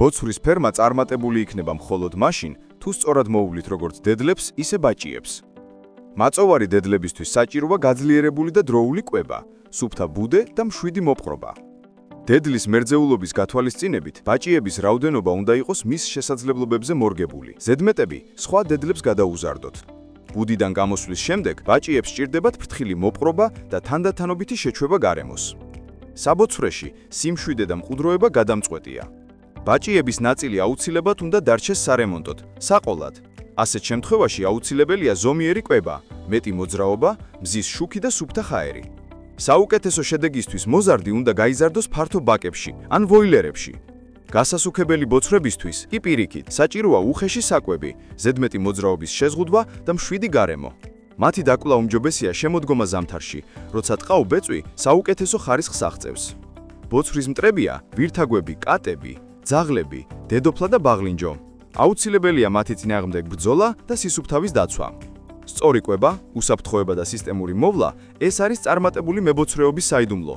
ბოცვრის ფერმა წარმატებული იქნება მხოლოდ მაშინ, თუ სწორად მოუვლით როგორც დედლებს, ისე ბაჭიებს. მაწოვარი დედლებისთვის საჭიროა გაძლიერებული და დროული კვება, სუფთა ბუდე და მშვიდი მოპყრობა. დედლის მერძეულობის გათვალისწინებით, ბაჭიების რაოდენობა უნდა იყოს მის შესაძლებლობებზე მორგებული. ზედმეტები სხვა დედლებს გადაუზარდოთ. ბუდიდან გამოსვლის შემდეგ, ბაჭიებს სჭირდებათ ფრთხილი მოპყრობა და თანდათანობითი შეჩვევა გარემოს. საბოცვრეში სიმშვიდე და მყუდროება გადამწყვეტია. ბაჭიების ნაწილი აუცილებლად უნდა დარჩეს სარემონტოდ, საყოლად. ასეთ შემთხვევაში აუცილებელია ზომიერი კვება, მეტი მოძრაობა, მზის შუქი და სუფთა ხაერი. საუკეთესო შედეგისთვის მოზარდი უნდა გაიზარდოს ფართო ბაკებში ან ვოილერებში. გასასუქებელი ბოცვრებისთვის კი პირიქით საჭიროა უხეში საკვები, ზედმეტი მოძრაობის შეზღუდვა და მშვიდი გარემო. მათი დაკლა უმჯობესია შემოდგომა ზამთარში, როცა ტყაო ბეწვი საუკეთესო ხარისხს აღწევს. ბოცვრის მტრებია ვირთაგვები, კატები, ძაღლები, დედოფლა და ბაღლინჯო. აუცილებელია მათი წინააღმდეგ ბრძოლა და სისუფთავის დაცვა. სწორი კვება, უსაფრთხოება და სისტემური მოვლა ეს არის წარმატებული მებოცვრეობის საიდუმლო.